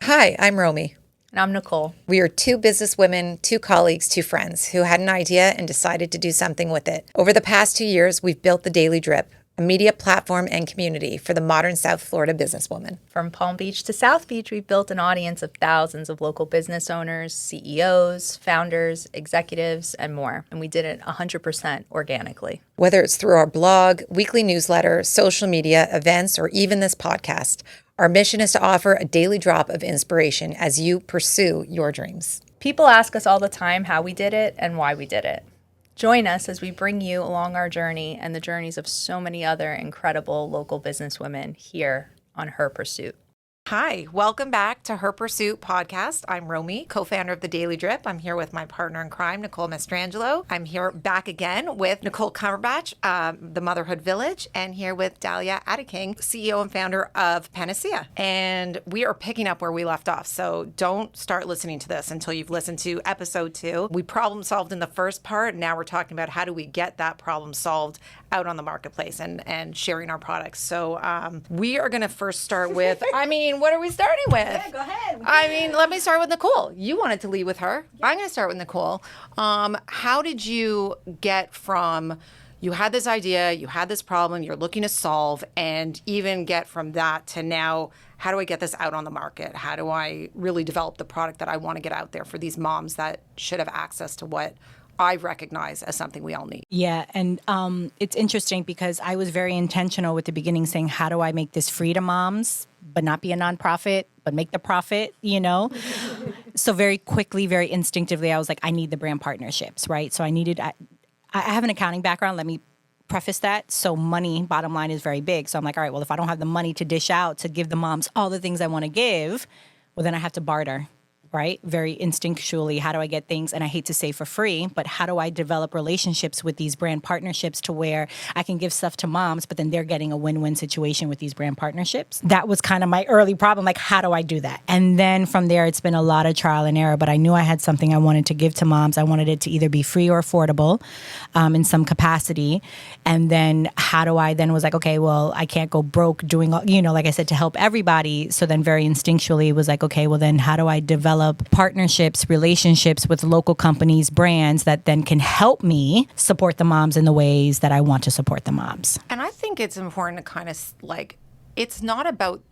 Hi, I'm Romi. And I'm Nicole. We are two businesswomen, two colleagues, two friends who had an idea and decided to do something with it. Over the past 2 years, we've built the Daily Drip, a media platform and community for the modern South Florida businesswoman. From Palm Beach to South Beach, we've built an audience of thousands of local business owners, CEOs, founders, executives, and more. And we did it 100% organically. Whether it's through our blog, weekly newsletter, social media, events, or even this podcast, our mission is to offer a daily drop of inspiration as you pursue your dreams. People ask us all the time how we did it and why we did it. Join us as we bring you along our journey and the journeys of so many other incredible local businesswomen here on Her Pursuit. Hi, welcome back to Her Pursuit podcast. I'm Romi, co-founder of the Daily Drip. I'm here with my partner in crime, Nicole Mastrangelo. I'm here back again with Nicole Cumberbatch, the Motherhood Village, and here with Dahlia Attia-King, CEO and founder of Panacea. And we are picking up where we left off. So don't start listening to this until you've listened to episode 2. We problem solved in the first part. Now we're talking about how do we get that problem solved out on the marketplace and sharing our products. So we are going to first start with, what are we starting with? Yeah, go ahead. Let me start with Nicole. You wanted to lead with her. Yeah. I'm going to start with Nicole. How did you get from, you had this idea, you had this problem, you're looking to solve, and even get from that to now, how do I get this out on the market? How do I really develop the product that I want to get out there for these moms that should have access to what I recognize as something we all need? Yeah, and it's interesting because I was very intentional with the beginning saying, how do I make this free to moms, but not be a nonprofit, but make the profit, So very quickly, very instinctively, I was like, I need the brand partnerships, right? So I have an accounting background. Let me preface that. So money, bottom line, is very big. So I'm like, all right, well, if I don't have the money to dish out to give the moms all the things I want to give, well, then I have to barter. Right? Very instinctually, how do I get things? And I hate to say for free, but how do I develop relationships with these brand partnerships to where I can give stuff to moms, but then they're getting a win-win situation with these brand partnerships? That was kind of my early problem. Like, how do I do that? And then from there, it's been a lot of trial and error, but I knew I had something I wanted to give to moms. I wanted it to either be free or affordable in some capacity. And then was like, okay, well, I can't go broke doing, like I said, to help everybody. So then very instinctually was like, okay, well then how do I develop partnerships, relationships with local companies, brands that then can help me support the moms in the ways that I want to support the moms. And I think it's important to kind of it's not about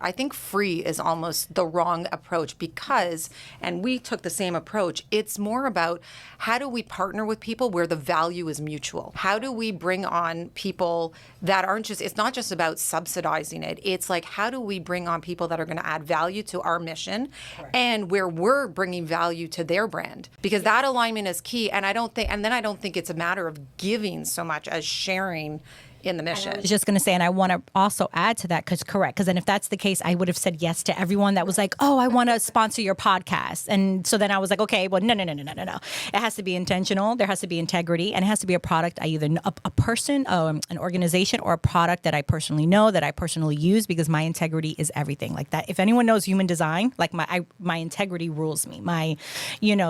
I think free is almost the wrong approach because, and we took the same approach, it's more about how do we partner with people where the value is mutual? How do we bring on people that aren't just, it's not just about subsidizing it. It's like, how do we bring on people that are going to add value to our mission? Correct. And where we're bringing value to their brand? Because that alignment is key. And I don't think it's a matter of giving so much as sharing in the mission. I was just going to say, and I want to also add to that, because then if that's the case, I would have said yes to everyone that was like, oh, I want to sponsor your podcast. And so then I was like, okay, well, no. It has to be intentional. There has to be integrity, and it has to be a product I either a person, an organization, or a product that I personally know, that I personally use, because my integrity is everything. Like that. If anyone knows human design, like my integrity rules me.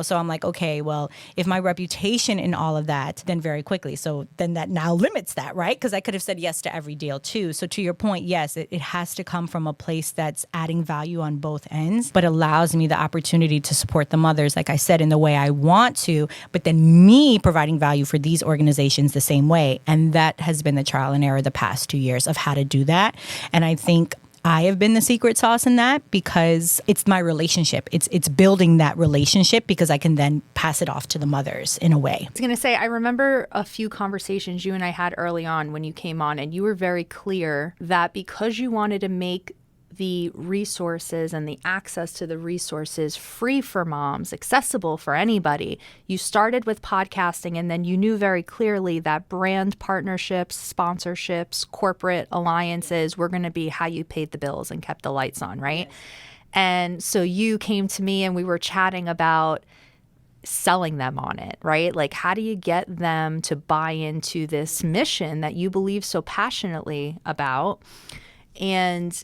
So I'm like, okay, well, if my reputation in all of that, then very quickly. So then that now limits that, right? Because I could have said yes to every deal too. So to your point, yes, it has to come from a place that's adding value on both ends, but allows me the opportunity to support the mothers, like I said, in the way I want to, but then me providing value for these organizations the same way. And that has been the trial and error the past 2 years of how to do that. And I think I have been the secret sauce in that because it's my relationship. It's building that relationship because I can then pass it off to the mothers in a way. I was going to say, I remember a few conversations you and I had early on when you came on, and you were very clear that because you wanted to make the resources and the access to the resources free for moms, accessible for anybody, you started with podcasting, and then you knew very clearly that brand partnerships, sponsorships, corporate alliances were going to be how you paid the bills and kept the lights on, right? Yes. And so you came to me and we were chatting about selling them on it, right? Like, how do you get them to buy into this mission that you believe so passionately about? And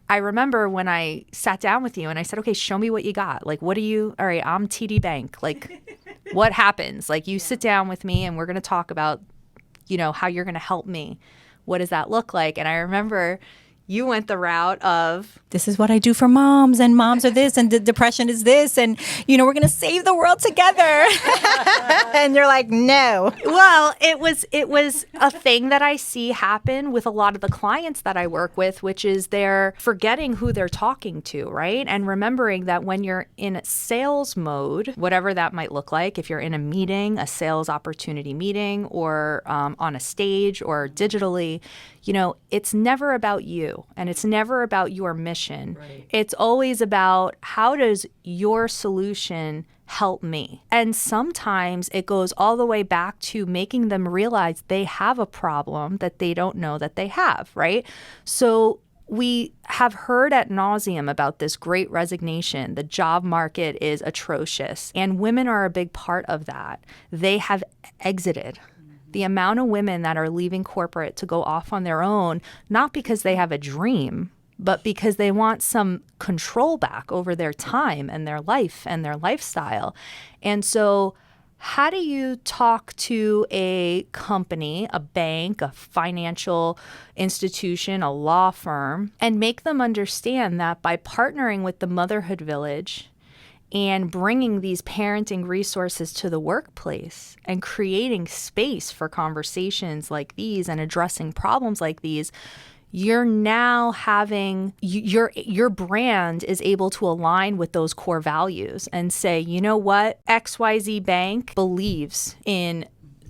I remember when I sat down with you and I said, okay, show me what you got. Like, all right, I'm TD Bank. Like, what happens? Like, you sit down with me and we're going to talk about, how you're going to help me. What does that look like? And I remember You went the route of, this is what I do for moms, and moms are this, and the depression is this, and we're gonna save the world together. And you're like, no. well, it was a thing that I see happen with a lot of the clients that I work with, which is they're forgetting who they're talking to, right? And remembering that when you're in sales mode, whatever that might look like, if you're in a meeting, a sales opportunity meeting, or on a stage or digitally, it's never about you, and it's never about your mission. Right. It's always about, how does your solution help me? And sometimes it goes all the way back to making them realize they have a problem that they don't know that they have, right? So we have heard ad nauseum about this great resignation. The job market is atrocious, and women are a big part of that. They have exited. The amount of women that are leaving corporate to go off on their own, not because they have a dream, but because they want some control back over their time and their life and their lifestyle. And so how do you talk to a company, a bank, a financial institution, a law firm, and make them understand that by partnering with the Motherhood Village and bringing these parenting resources to the workplace and creating space for conversations like these and addressing problems like these, you're now having your brand is able to align with those core values and say, you know what, XYZ Bank believes in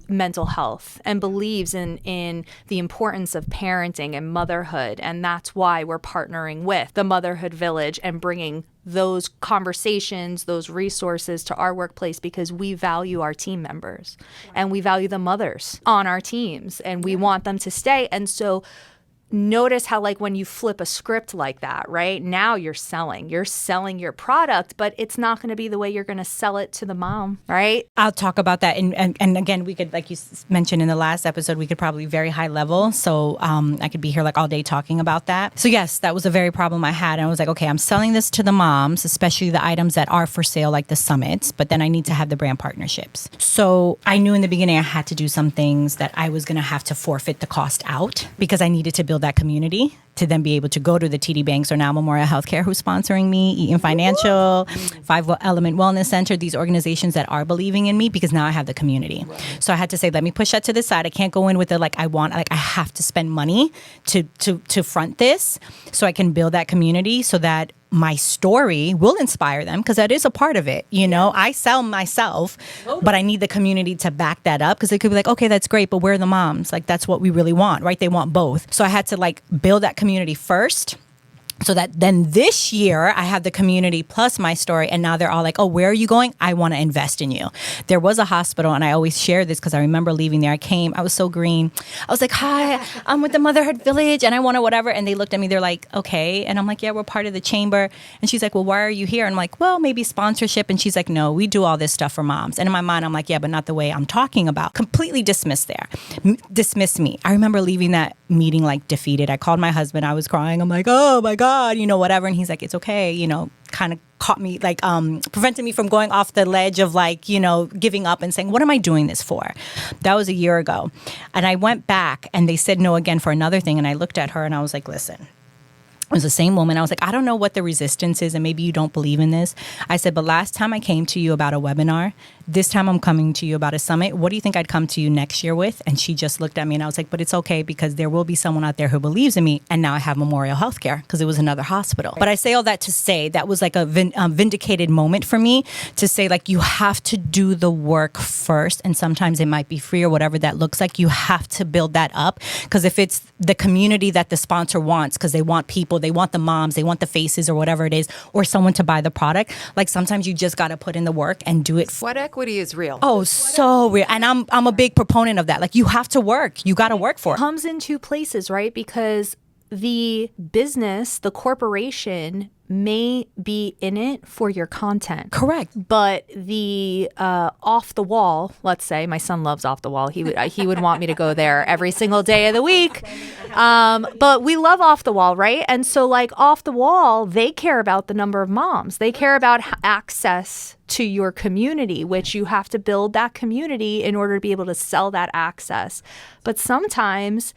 mental health and believes in the importance of parenting and motherhood. And that's why we're partnering with the Motherhood Village and bringing those conversations, those resources to our workplace, because we value our team members and we value the mothers on our teams, and we want them to stay. And so notice how, like, when you flip a script like that, right? Now you're selling your product, but it's not going to be the way you're going to sell it to the mom, right? I'll talk about that. And again, we could, like you mentioned in the last episode, we could probably very high level. So I could be here like all day talking about that. So yes, that was a very problem I had. And I was like, okay, I'm selling this to the moms, especially the items that are for sale, like the summits, but then I need to have the brand partnerships. So I knew in the beginning I had to do some things that I was going to have to forfeit the cost out, because I needed to build that community to then be able to go to the TD Banks or now Memorial Healthcare, who's sponsoring me, Eaton Financial, Five Element Wellness Center, these organizations that are believing in me, because now I have the community. Right. So I had to say, let me push that to the side. I can't go in with the I have to spend money to front this, so I can build that community so that my story will inspire them, because that is a part of it. I sell myself, but I need the community to back that up, because they could be like, okay, that's great, but where are the moms? Like, that's what we really want, right? They want both. So I had to build that community first, so that then this year I have the community plus my story, and now they're all like, oh, where are you going? I want to invest in you. There was a hospital, and I always share this because I remember leaving there. I was so green. I was like, hi, I'm with the Motherhood Village and I want to whatever. And they looked at me, they're like, okay. And I'm like, yeah, we're part of the chamber. And she's like, well, why are you here? And I'm like, well, maybe sponsorship. And she's like, no, we do all this stuff for moms. And in my mind, I'm like, yeah, but not the way I'm talking about. Completely dismissed me. I remember leaving that meeting defeated. I called my husband. I was crying. I'm like, oh my God, whatever. And he's like, it's okay, kind of caught me, prevented me from going off the ledge of giving up and saying, what am I doing this for? That was a year ago. And I went back and they said no again for another thing. And I looked at her and I was like, listen, it was the same woman. I was like, I don't know what the resistance is, and maybe you don't believe in this. I said, but last time I came to you about a webinar, this time I'm coming to you about a summit. What do you think I'd come to you next year with? And she just looked at me and I was like, but it's okay, because there will be someone out there who believes in me. And now I have Memorial Healthcare, because it was another hospital. But I say all that to say that was like a vindicated moment for me to say, you have to do the work first. And sometimes it might be free or whatever that looks like. You have to build that up, because if it's the community that the sponsor wants, because they want people, they want the moms, they want the faces or whatever it is, or someone to buy the product, sometimes you just got to put in the work and do it. Sweat equity is real. Oh, so real. And I'm a big proponent of that. You have to work. You got to work for it. It comes in two places, right? Because the business, the corporation may be in it for your content. Correct. But the off the wall, let's say, my son loves off the wall. He would want me to go there every single day of the week. But we love off the wall, right? And so off the wall, they care about the number of moms. They care about access to your community, which you have to build that community in order to be able to sell that access. But sometimes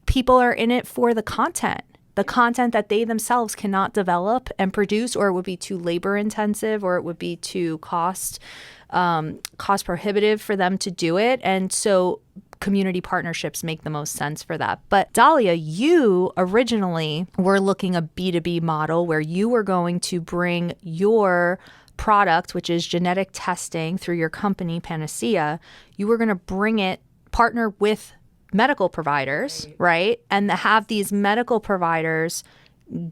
people are in it for the content. the content that they themselves cannot develop and produce, or it would be too labor intensive, or it would be too cost prohibitive for them to do it. And so community partnerships make the most sense for that. But Dahlia, you originally were looking a B2B model where you were going to bring your product, which is genetic testing through your company, Panacea, you were going to bring it, partner with medical providers, right? And have these medical providers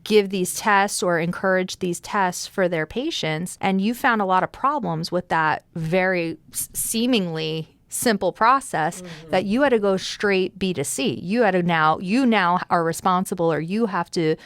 give these tests or encourage these tests for their patients. And you found a lot of problems with that very seemingly simple process that you had to go straight B2C. You now are responsible, or you have to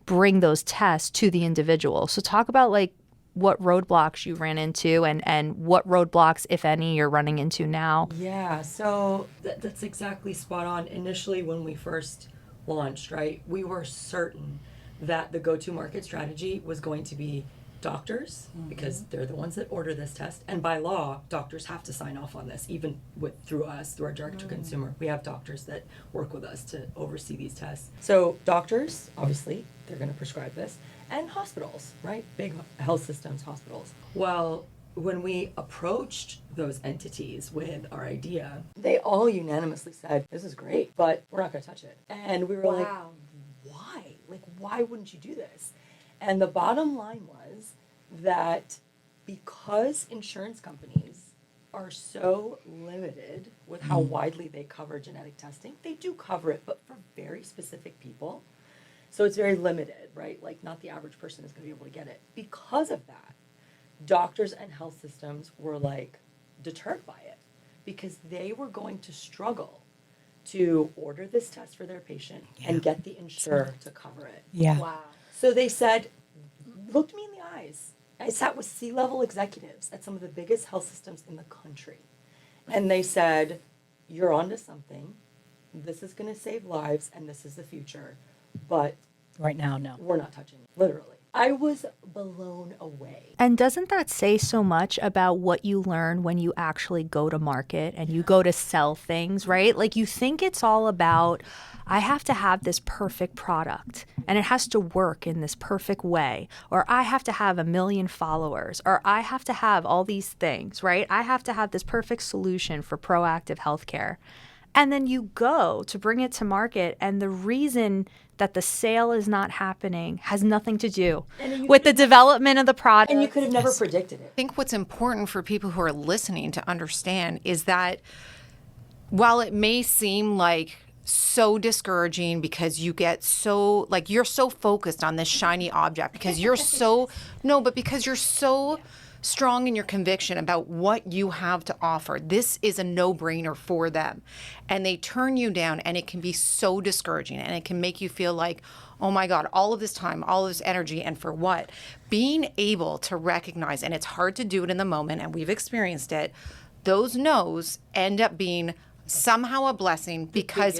bring those tests to the individual. So talk about like what roadblocks you ran into and what roadblocks, if any, you're running into now. Yeah, so that's exactly spot on. Initially, when we first launched, right, we were certain that the go-to market strategy was going to be doctors, because they're the ones that order this test, and by law doctors have to sign off on this, even through us, through our direct to consumer. We have doctors that work with us to oversee these tests. So doctors, obviously, they're going to prescribe this, and hospitals, right, big health systems, hospitals. Well, when we approached those entities with our idea, they all unanimously said, this is great, but we're not going to touch it. And we were like, why? Like, why wouldn't you do this? And the bottom line was that because insurance companies are so limited with how widely they cover genetic testing, they do cover it, but for very specific people. So it's very limited, right? Like, not the average person is going to be able to get it. Because of that, doctors and health systems were like deterred by it, because they were going to struggle to order this test for their patient and get the insurer to cover it. Yeah. Wow. So they said, looked me in the eyes. I sat with C-level executives at some of the biggest health systems in the country. And they said, you're onto something. This is going to save lives, and this is the future. But Right now, no. we're not touching it, literally. I was blown away. And doesn't that say so much about what you learn when you actually go to market and you go to sell things, right? Like, you think it's all about, I have to have this perfect product and it has to work in this perfect way, or I have to have 1 million followers, or I have to have all these things, right? I have to have this perfect solution for proactive healthcare. And then you go to bring it to market, and the reason that the sale is not happening has nothing to do with the development of the product. And you could have never predicted I it. think what's important for people who are listening to understand is that while it may seem like so discouraging because you get so, like, you're so focused on this shiny object because you're so, no, but because you're so strong in your conviction about what you have to offer. This is a no-brainer for them. And they turn you down, and it can be so discouraging, and it can make you feel like, oh my God, all of this time, all of this energy, and for what? Being able to recognize, and it's hard to do it in the moment, and we've experienced it, those no's end up being somehow a blessing because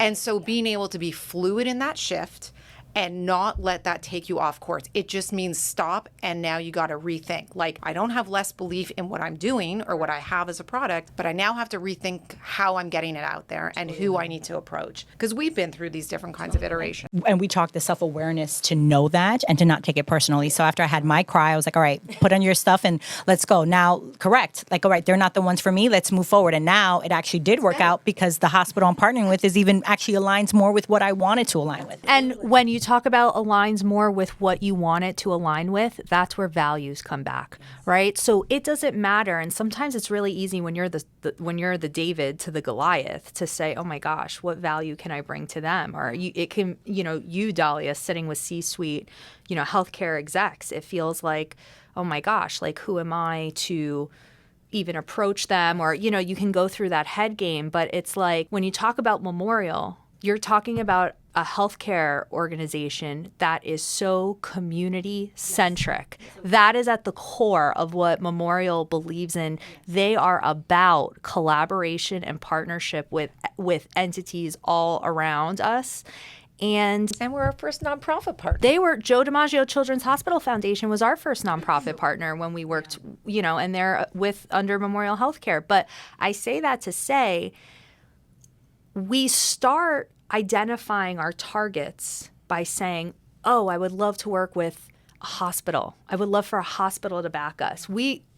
and so being able to be fluid in that shift and not let that take you off course. It just means stop, and now you got to rethink. Like, I don't have less belief in what I'm doing or what I have as a product, but I now have to rethink how I'm getting it out there and who I need to approach. Because we've been through these different kinds of iterations. And we talked the self-awareness to know that and to not take it personally. So after I had my cry, I was like, all right, put on your stuff and let's go. Now, correct. Like, all right, they're not the ones for me. Let's move forward. And now it actually did work out because the hospital I'm partnering with is even actually aligns more with what I wanted to align with. And when you talk about aligns more with what you want it to align with, that's where values come back, right? So it doesn't matter. And sometimes it's really easy when you're the David to the Goliath to say, oh my gosh, what value can I bring to them? Or you, Dahlia, sitting with C-suite, healthcare execs, it feels like, oh my gosh, like, who am I to even approach them? Or, you can go through that head game. But it's like, when you talk about Memorial, you're talking about a healthcare organization that is so community centric. That is at the core of what Memorial believes in. They are about collaboration and partnership with entities all around us. And we're our first nonprofit partner. They were, Joe DiMaggio Children's Hospital Foundation was our first nonprofit partner when we worked, and they're under Memorial Healthcare. But I say that to say, we start identifying our targets by saying, oh, I would love to work with a hospital. I would love for a hospital to back us.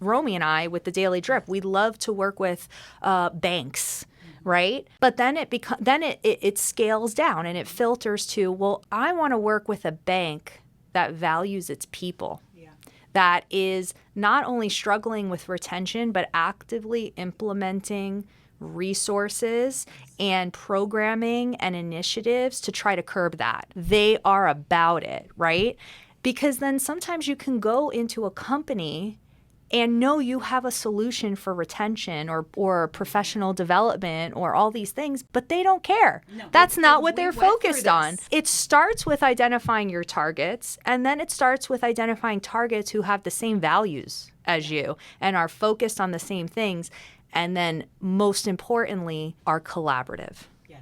Romi and I, with the Daily Drip, we love to work with banks, right? But then it scales down and it filters to, well, I want to work with a bank that values its people, that is not only struggling with retention, but actively implementing resources and programming and initiatives to try to curb that. They are about it, right? Because then sometimes you can go into a company and know you have a solution for retention or professional development or all these things, but they don't care. No, that's not what they're focused on. It starts with identifying your targets, and then it starts with identifying targets who have the same values as you and are focused on the same things, and then most importantly, are collaborative.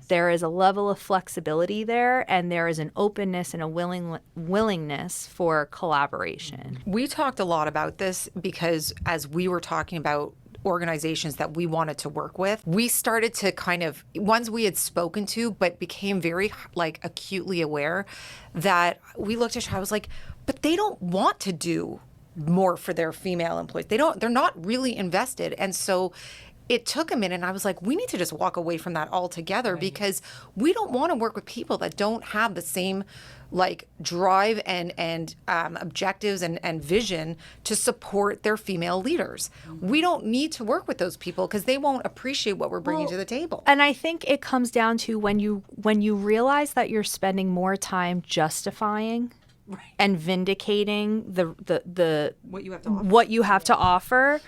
There is a level of flexibility there, and there is an openness and a willingness for collaboration. We talked a lot about this because as we were talking about organizations that we wanted to work with, we started to kind of, ones we had spoken to, but became very like acutely aware that we looked at each other, I was like, but they don't want to do more for their female employees. They're not really invested. And so it took a minute, and I was like, we need to just walk away from that altogether because we don't want to work with people that don't have the same like drive and objectives and vision to support their female leaders. We don't need to work with those people because they won't appreciate what we're bringing to the table. And I think it comes down to when you realize that you're spending more time justifying and vindicating the what you have to offer,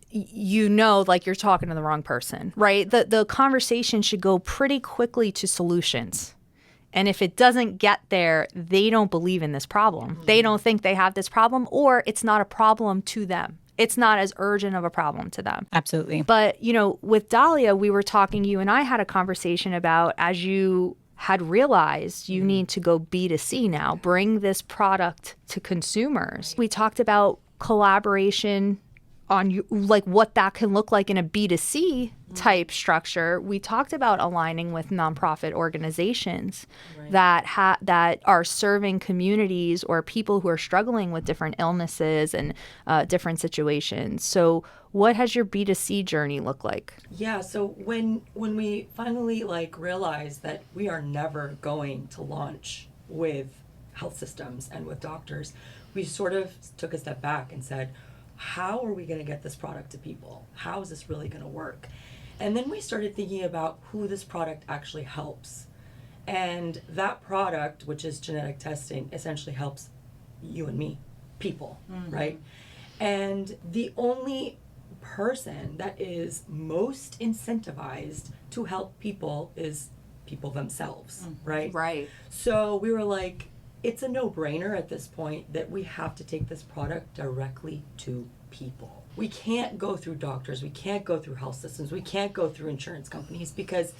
you know, like you're talking to the wrong person, right? The conversation should go pretty quickly to solutions. And if it doesn't get there, they don't believe in this problem. Mm-hmm. They don't think they have this problem, or it's not a problem to them. It's not as urgent of a problem to them. Absolutely. But, you know, with Dahlia, we were talking, you and I had a conversation about, as you had realized you need to go B2C now, bring this product to consumers. We talked about collaboration on like what that can look like in a B2C type structure. We talked about aligning with nonprofit organizations that are serving communities or people who are struggling with different illnesses and different situations. So what has your B2C journey look like? Yeah, so when we finally like realized that we are never going to launch with health systems and with doctors, we sort of took a step back and said, how are we going to get this product to people? How is this really going to work? And then we started thinking about who this product actually helps. And that product, which is genetic testing, essentially helps you and me, people, right? And the only person that is most incentivized to help people is people themselves, right? Right. So we were like, it's a no-brainer at this point that we have to take this product directly to people. We can't go through doctors, we can't go through health systems, we can't go through insurance companies because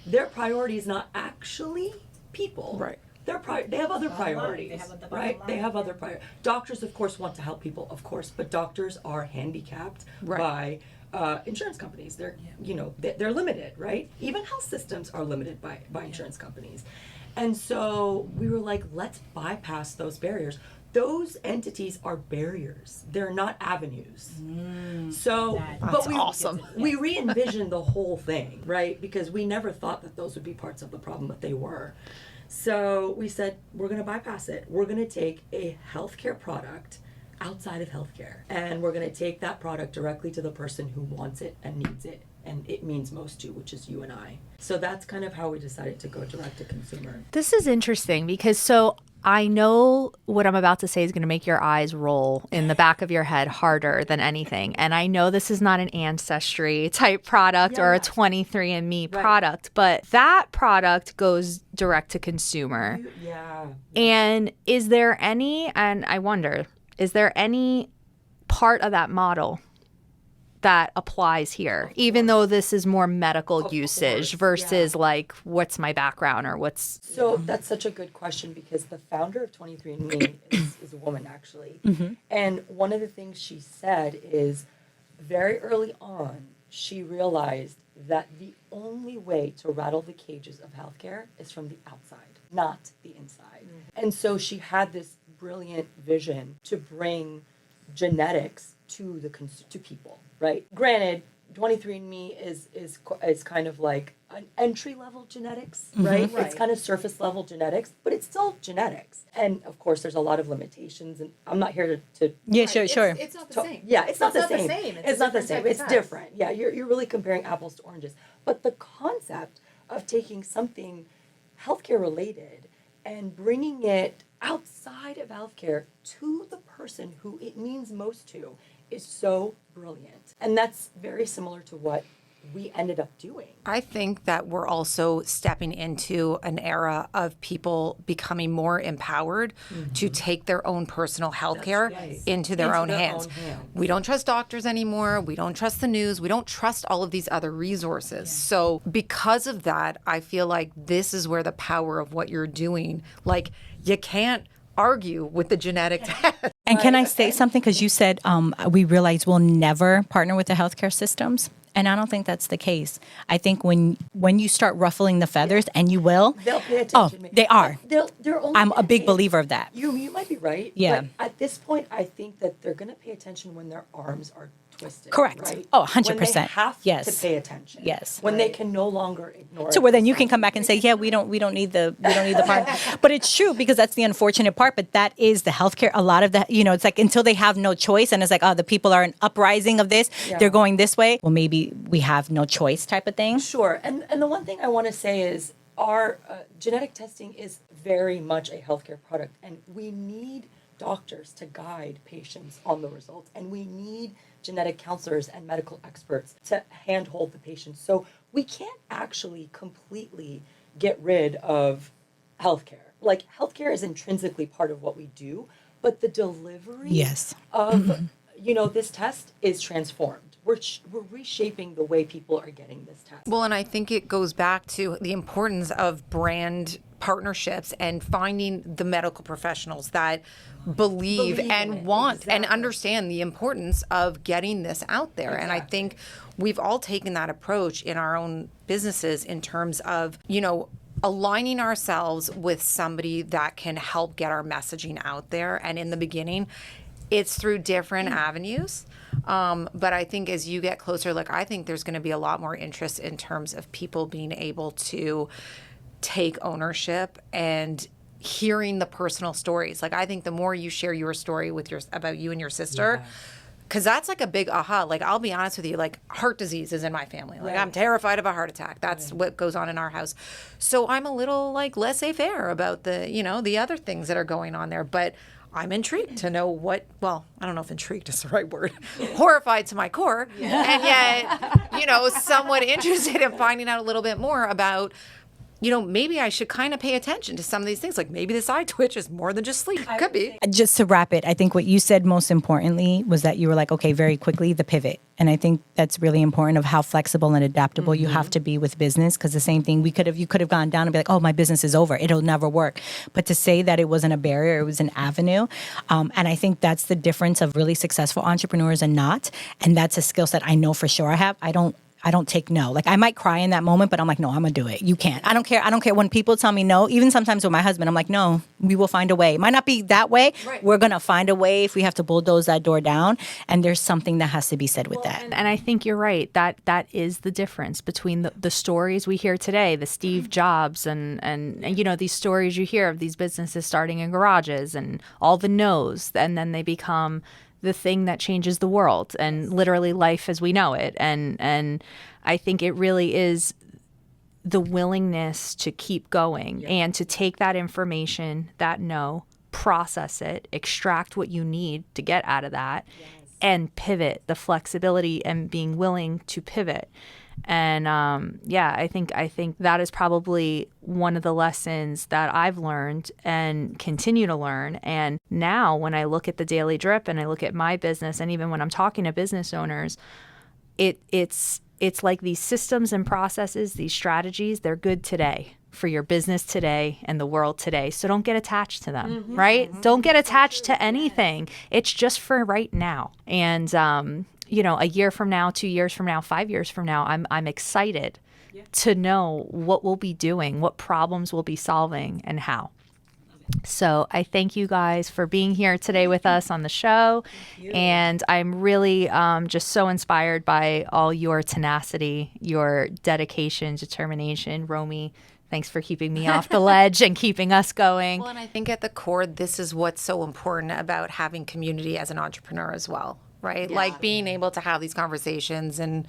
their priority is not actually people. Right. They have other priorities, right? They have other priorities. Doctors, of course, want to help people, of course, but doctors are handicapped by insurance companies. They're, they're limited, right? Even health systems are limited by insurance companies. And so we were like, let's bypass those barriers. Those entities are barriers. They're not avenues. So, That's awesome. We re-envisioned the whole thing, right? Because we never thought that those would be parts of the problem, but they were. So we said, we're going to bypass it. We're going to take a healthcare product outside of healthcare. And we're going to take that product directly to the person who wants it and needs it. And it means most to, which is you and I. So that's kind of how we decided to go direct to consumer. This is interesting because I know what I'm about to say is going to make your eyes roll in the back of your head harder than anything. And I know this is not an Ancestry type product or a 23andMe product, but that product goes direct to consumer. And is there any part of that model that applies here, even though this is more medical usage versus like, what's my background or what's... So that's such a good question because the founder of 23andMe is a woman, actually. And one of the things she said is very early on, she realized that the only way to rattle the cages of healthcare is from the outside, not the inside. And so she had this brilliant vision to bring genetics to to people, right? Granted, 23andMe is kind of like an entry level genetics, right? It's kind of surface level genetics, but it's still genetics. And of course, there's a lot of limitations. And I'm not here to Yeah, sure. It's not the same. yeah, it's not the same. It's not the different same. type of It's test. different. Yeah, you're really comparing apples to oranges. But the concept of taking something healthcare related and bringing it outside of healthcare to the person who it means most to is so brilliant. And that's very similar to what we ended up doing. I think that we're also stepping into an era of people becoming more empowered to take their own personal health care right. into their own their hands. own hands. We don't trust doctors anymore. We don't trust the news. We don't trust all of these other resources. So because of that, I feel like this is where the power of what you're doing, like you can't argue with the genetic test. And can I say something? Because you said we realize we'll never partner with the healthcare systems. And I don't think that's the case. I think when you start ruffling the feathers, and you will, They'll pay attention. they are. They're only I'm a gonna big pay- believer of that. You might be right. Yeah. But at this point, I think that they're going to pay attention when their arms are twisted. Correct. Right? Oh, 100%. When they have Yes. to pay attention. Yes. When they can no longer ignore. So it. where then you can come back and say, yeah, we don't need the part. But it's true, because that's the unfortunate part. But that is the healthcare. A lot of that, it's like until they have no choice, and it's like, oh, the people are an uprising of this. Yeah. They're going this way. Well, maybe we have no choice, type of thing. Sure. And the one thing I want to say is our genetic testing is very much a healthcare product, and we need doctors to guide patients on the results, and we need genetic counselors and medical experts to handhold the patients. So we can't actually completely get rid of healthcare. Like, healthcare is intrinsically part of what we do, but the delivery Yes. of this test is transformed. We're reshaping the way people are getting this test. Well, and I think it goes back to the importance of brand partnerships and finding the medical professionals that believe Believe in and it, want and exactly. understand the importance of getting this out there. And I Exactly. think we've all taken that approach in our own businesses in terms of, aligning ourselves with somebody that can help get our messaging out there. And in the beginning, it's through different avenues. But I think as you get closer, I think there's going to be a lot more interest in terms of people being able to take ownership and hearing the personal stories. I think the more you share your story about you and your sister, because that's a big aha. I'll be honest with you, heart disease is in my family. I'm terrified of a heart attack. That's what goes on in our house. So I'm a little laissez-faire about the other things that are going on there. But I'm intrigued to know I don't know if intrigued is the right word, horrified to my core, and yet, somewhat interested in finding out a little bit more about, maybe I should kind of pay attention to some of these things. Maybe this eye twitch is more than just sleep. Could be. Just to wrap it, I think what you said most importantly was that you were like, okay, very quickly, the pivot. And I think that's really important of how flexible and adaptable you have to be with business. Because the same thing, you could have gone down and be like, oh, my business is over. It'll never work. But to say that it wasn't a barrier, it was an avenue. And I think that's the difference of really successful entrepreneurs and not. And that's a skill set I know for sure I have. I don't take no. I might cry in that moment, but I'm like, no, I'm gonna do it. You can't. I don't care. I don't care when people tell me no. Even sometimes with my husband, I'm like, no, we will find a way. It might not be that way. Right. We're gonna find a way if we have to bulldoze that door down. And there's something that has to be said with that. And I think you're right. That is the difference between the stories we hear today, the Steve Jobs and these stories you hear of these businesses starting in garages and all the no's, and then they become the thing that changes the world and literally life as we know it. And I think it really is the willingness to keep going and to take that information, process it, extract what you need to get out of that, and pivot, the flexibility and being willing to pivot. And I think that is probably one of the lessons that I've learned and continue to learn. And now when I look at the Daily Drip and I look at my business, and even when I'm talking to business owners, it's like these systems and processes, these strategies, they're good today for your business today and the world today. So don't get attached to them, right? Don't get attached to anything. It's just for right now. And a year from now, 2 years from now, 5 years from now, I'm excited to know what we'll be doing, what problems we'll be solving, and how. So I thank you guys for being here today with us on the show. And I'm really just so inspired by all your tenacity, your dedication, determination. Romi, thanks for keeping me off the ledge and keeping us going. Well, and I think at the core, this is what's so important about having community as an entrepreneur as well, right? Like being able to have these conversations and,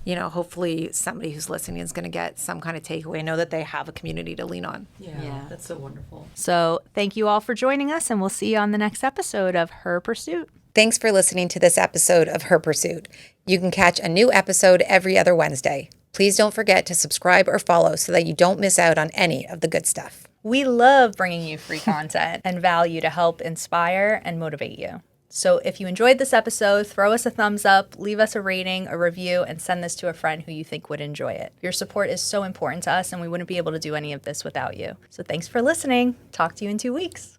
hopefully somebody who's listening is going to get some kind of takeaway, know that they have a community to lean on. Yeah, that's so wonderful. So thank you all for joining us, and we'll see you on the next episode of Her Pursuit. Thanks for listening to this episode of Her Pursuit. You can catch a new episode every other Wednesday. Please don't forget to subscribe or follow so that you don't miss out on any of the good stuff. We love bringing you free content and value to help inspire and motivate you. So if you enjoyed this episode, throw us a thumbs up, leave us a rating, a review, and send this to a friend who you think would enjoy it. Your support is so important to us, and we wouldn't be able to do any of this without you. So thanks for listening. Talk to you in 2 weeks.